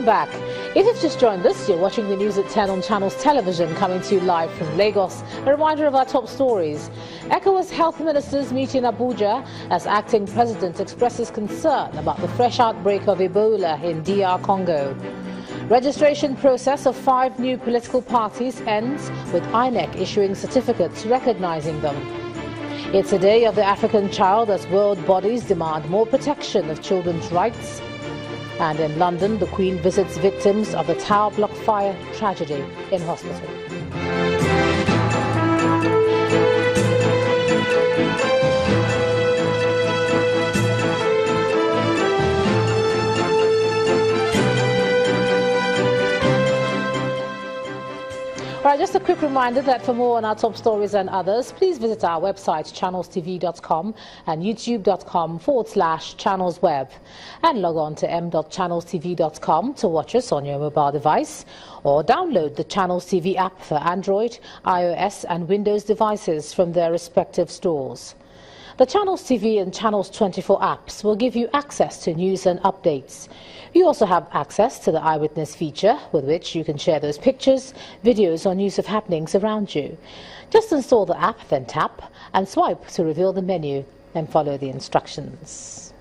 Welcome back. If you've just joined us, you're watching the news at 10 on Channels Television, coming to you live from Lagos. A reminder of our top stories. ECOWAS health ministers meet in Abuja as acting president expresses concern about the fresh outbreak of Ebola in DR Congo. Registration process of 5 new political parties ends with INEC issuing certificates recognizing them. It's a day of the African child as world bodies demand more protection of children's rights. And in London, the Queen visits victims of the Tower Block fire tragedy in hospital. All right, just a quick reminder that for more on our top stories and others, please visit our website, channelstv.com and youtube.com/channelsweb. And log on to m.channelstv.com to watch us on your mobile device, or download the Channels TV app for Android, iOS and Windows devices from their respective stores. The Channels TV and Channels 24 apps will give you access to news and updates. You also have access to the Eyewitness feature, with which you can share those pictures, videos or news of happenings around you. Just install the app, then tap and swipe to reveal the menu, then follow the instructions.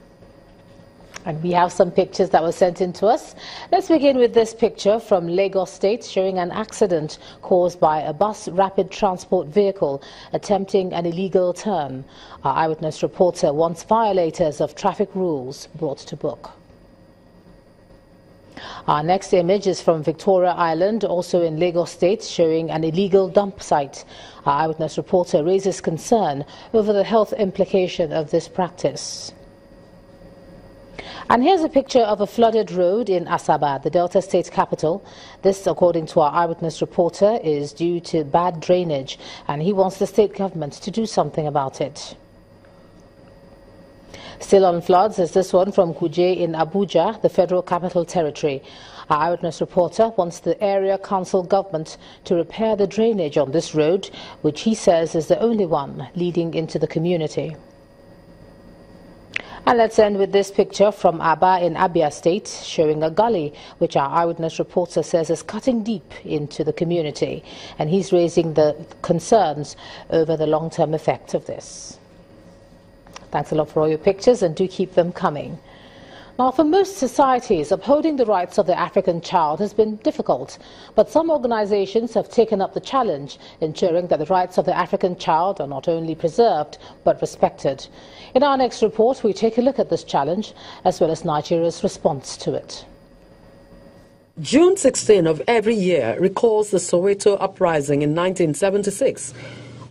And we have some pictures that were sent in to us. Let's begin with this picture from Lagos State showing an accident caused by a bus rapid transport vehicle attempting an illegal turn. Our Eyewitness reporter wants violators of traffic rules brought to book. Our next image is from Victoria Island, also in Lagos State, showing an illegal dump site. Our Eyewitness reporter raises concern over the health implication of this practice. And here's a picture of a flooded road in Asaba, the Delta State capital. This, according to our Eyewitness reporter, is due to bad drainage, and he wants the state government to do something about it. Still on floods is this one from Kuje in Abuja, the Federal Capital Territory. Our Eyewitness reporter wants the area council government to repair the drainage on this road, which he says is the only one leading into the community. And let's end with this picture from Aba in Abia State, showing a gully which our Eyewitness reporter says is cutting deep into the community. And he's raising the concerns over the long-term effect of this. Thanks a lot for all your pictures, and do keep them coming. Now, for most societies, upholding the rights of the African child has been difficult, but some organizations have taken up the challenge, ensuring that the rights of the African child are not only preserved, but respected. In our next report, we take a look at this challenge, as well as Nigeria's response to it. June 16 of every year recalls the Soweto uprising in 1976.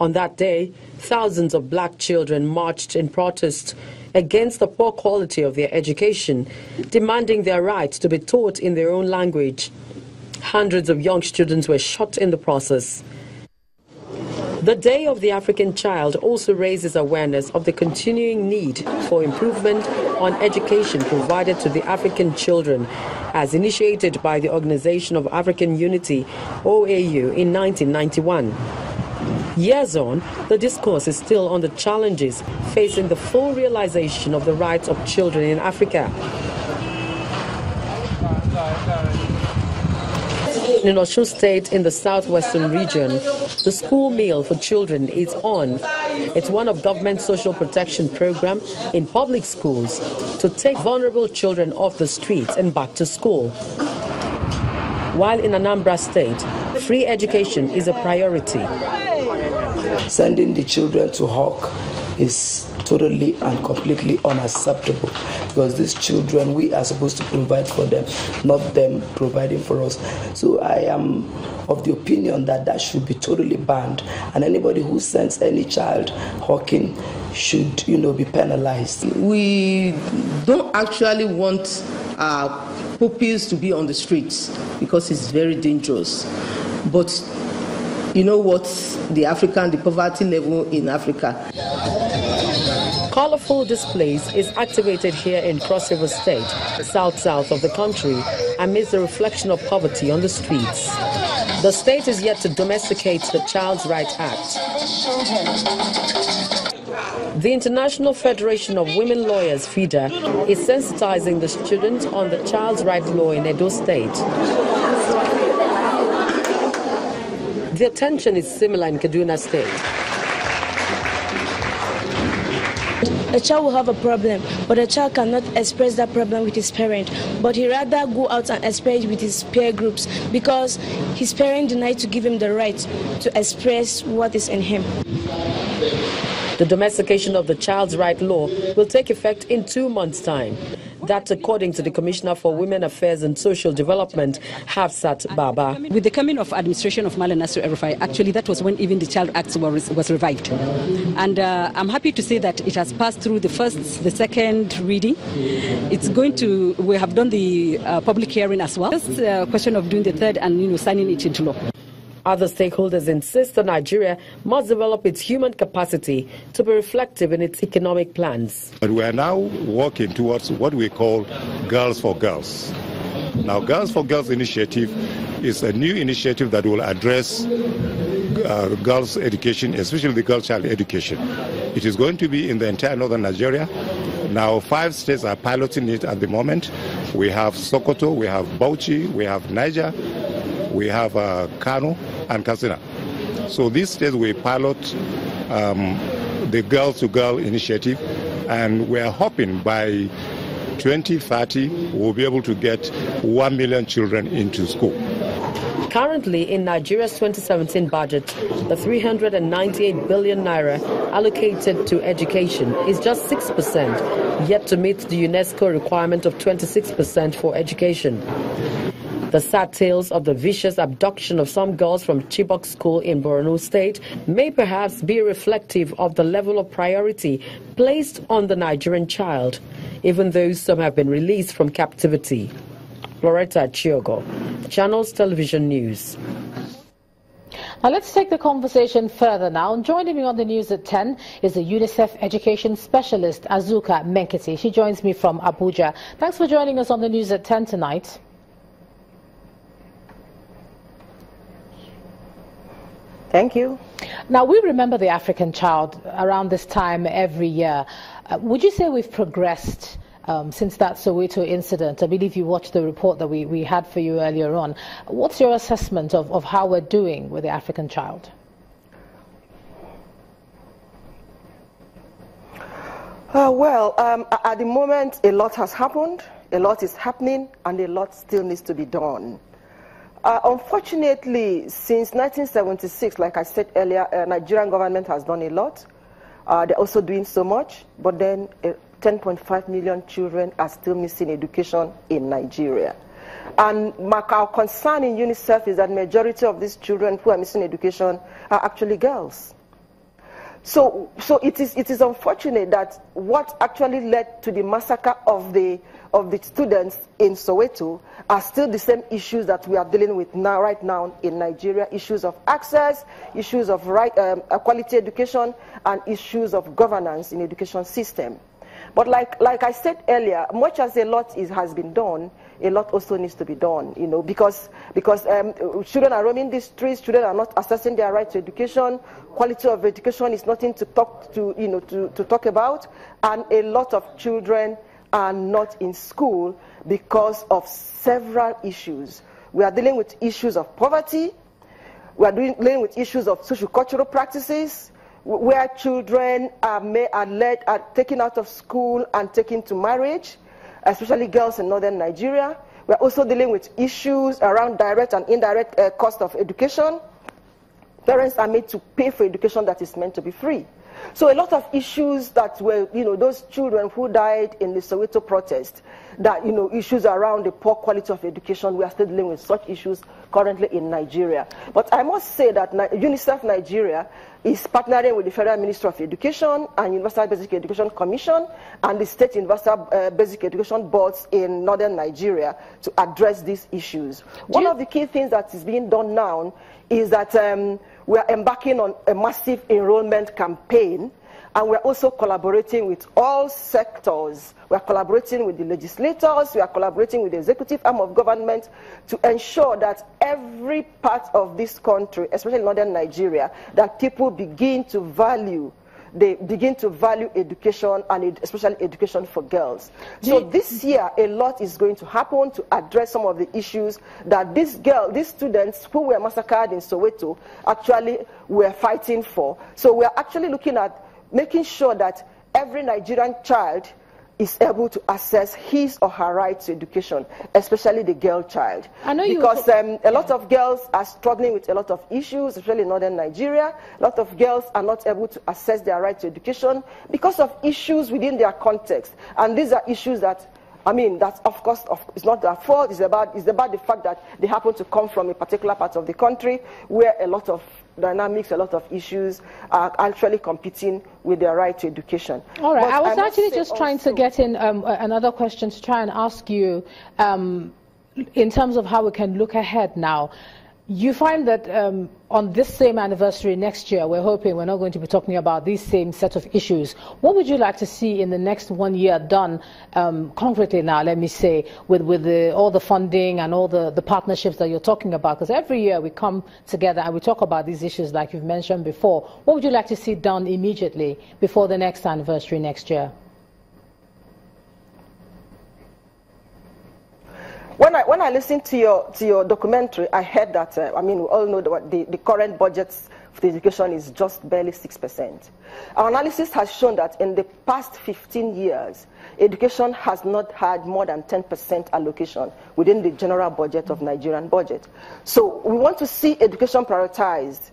On that day, thousands of black children marched in protest against the poor quality of their education, demanding their right to be taught in their own language. Hundreds of young students were shot in the process. The Day of the African Child also raises awareness of the continuing need for improvement on education provided to the African children, as initiated by the Organization of African Unity, OAU, in 1991. Years on, the discourse is still on the challenges facing the full realization of the rights of children in Africa. In Osun State, in the southwestern region, the school meal for children is on. It's one of government's social protection program in public schools to take vulnerable children off the streets and back to school. While in Anambra State, free education is a priority. Sending the children to hawk is totally and completely unacceptable, because these children, we are supposed to provide for them, not them providing for us. So I am of the opinion that that should be totally banned, and anybody who sends any child hawking should, be penalized. We don't actually want pupils to be on the streets because it's very dangerous. But you know what, the poverty level in Africa. Colorful displays is activated here in Cross River State, south of the country, amidst the reflection of poverty on the streets. The state is yet to domesticate the Child's Rights Act. The International Federation of Women Lawyers, FIDA, is sensitizing the students on the child's rights law in Edo State. The attention is similar in Kaduna State. A child will have a problem, but a child cannot express that problem with his parent, but he rather go out and express it with his peer groups because his parent denied to give him the right to express what is in him. The domestication of the Child's Right Law will take effect in 2 months' time. That's according to the Commissioner for Women Affairs and Social Development, Hafsat Baba. With the coming of administration of Malam Nasir El-Rufai, actually that was when even the Child Act was revived. And I'm happy to say that it has passed through the second reading. We have done the public hearing as well. Just a question of doing the third and signing it into law. Other stakeholders insist that Nigeria must develop its human capacity to be reflective in its economic plans. But we are now working towards what we call Girls for Girls. Now, Girls for Girls initiative is a new initiative that will address girls' education, especially the girl child education. It is going to be in the entire northern Nigeria. Now, 5 states are piloting it at the moment. We have Sokoto, we have Bauchi, we have Niger, we have Kano and Katsina. So these states we pilot the Girls to Girl initiative, and we are hoping by 2030 we'll be able to get 1 million children into school. Currently, in Nigeria's 2017 budget, the 398 billion naira allocated to education is just 6%, yet to meet the UNESCO requirement of 26% for education. The sad tales of the vicious abduction of some girls from Chibok School in Borno State may perhaps be reflective of the level of priority placed on the Nigerian child, even though some have been released from captivity. Loretta Chiogo, Channels Television News. Now let's take the conversation further now. And joining me on the news at 10 is the UNICEF education specialist, Azuka Menketi. She joins me from Abuja. Thanks for joining us on the news at 10 tonight. Thank you. Now, we remember the African child around this time every year. Would you say we've progressed since that Soweto incident? I believe you watched the report that we had for you earlier on. What's your assessment of how we're doing with the African child? At the moment, a lot has happened, a lot is happening, and a lot still needs to be done. Unfortunately, since 1976, like I said earlier, Nigerian government has done a lot. They're also doing so much, but then 10.5 million children are still missing education in Nigeria. And our concern in UNICEF is that majority of these children who are missing education are actually girls. So it is unfortunate that what actually led to the massacre of the students in Soweto are still the same issues that we are dealing with right now in Nigeria: issues of access, issues of quality education, and issues of governance in the education system. But like I said earlier, much as a lot has been done, a lot also needs to be done, because children are roaming the streets, children are not accessing their right to education, quality of education is nothing to talk about, and a lot of children are not in school because of several issues. We are dealing with issues of poverty, we are dealing with issues of socio-cultural practices, where children are taken out of school and taken to marriage, especially girls in northern Nigeria. We're also dealing with issues around direct and indirect cost of education. Parents are made to pay for education that is meant to be free. So a lot of issues that were, those children who died in the Soweto protest, that, issues around the poor quality of education, we are still dealing with such issues currently in Nigeria. But I must say that UNICEF Nigeria is partnering with the Federal Ministry of Education and Universal Basic Education Commission and the State Universal Basic Education Boards in northern Nigeria to address these issues. One of the key things that is being done now is that we are embarking on a massive enrollment campaign And we're also collaborating with all sectors. We're collaborating with the legislators, we are collaborating with the executive arm of government to ensure that every part of this country, especially northern Nigeria, that people begin to value education, and especially education for girls. So this year, a lot is going to happen to address some of the issues that these students who were massacred in Soweto actually were fighting for. So we are actually looking at making sure that every Nigerian child is able to access his or her right to education, especially the girl child. Because a lot of girls are struggling with a lot of issues, especially in northern Nigeria. A lot of girls are not able to access their right to education because of issues within their context. And these are issues that, that of course it's not their fault. It's about the fact that they happen to come from a particular part of the country where a lot of dynamics, a lot of issues are actually competing with their right to education. All right, I was actually just trying to get in another question to try and ask you in terms of how we can look ahead now. You find that on this same anniversary next year, we're hoping we're not going to be talking about these same set of issues. What would you like to see in the next 1 year done concretely now, let me say, with all the funding and all the partnerships that you're talking about? Because every year we come together and we talk about these issues like you've mentioned before. What would you like to see done immediately before the next anniversary next year? When I listened to your documentary, I heard that, we all know that the current budget for education is just barely 6%. Our analysis has shown that in the past 15 years, education has not had more than 10% allocation within the general budget of Nigerian budget. So we want to see education prioritized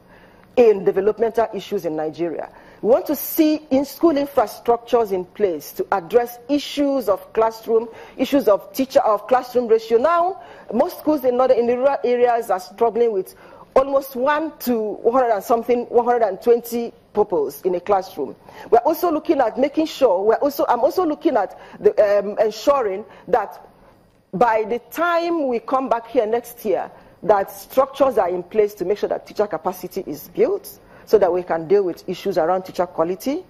in developmental issues in Nigeria. We want to see in-school infrastructures in place to address issues of classroom, issues of classroom ratio. Now, most schools in the rural areas are struggling with almost 1 to 120 pupils in a classroom. We're also looking at making sure, I'm also looking at ensuring that by the time we come back here next year, that structures are in place to make sure that teacher capacity is built, so that we can deal with issues around teacher quality.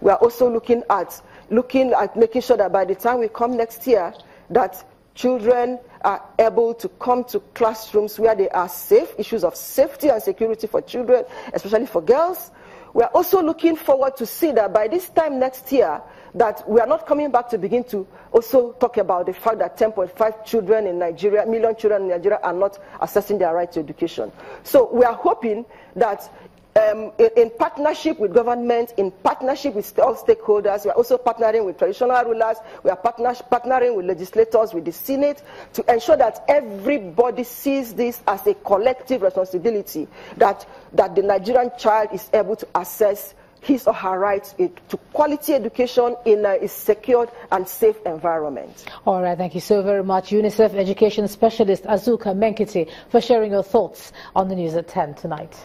We are also looking at making sure that by the time we come next year, that children are able to come to classrooms where they are safe, issues of safety and security for children, especially for girls. We are also looking forward to see that by this time next year, that we are not coming back to begin to also talk about the fact that 10.5 million children in Nigeria are not accessing their right to education. So we are hoping that in partnership with government, in partnership with all stakeholders, we are also partnering with traditional rulers, we are partnering with legislators, with the Senate, to ensure that everybody sees this as a collective responsibility, that the Nigerian child is able to access his or her rights to quality education in a secured and safe environment. All right, thank you so very much, UNICEF Education Specialist Azuka Menkiti, for sharing your thoughts on the News at 10 tonight.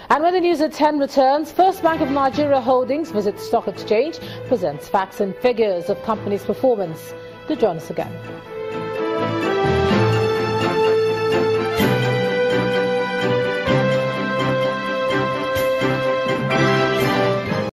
And when the News at 10 returns, First Bank of Nigeria Holdings visits Stock Exchange, presents facts and figures of company's performance. Do join us again.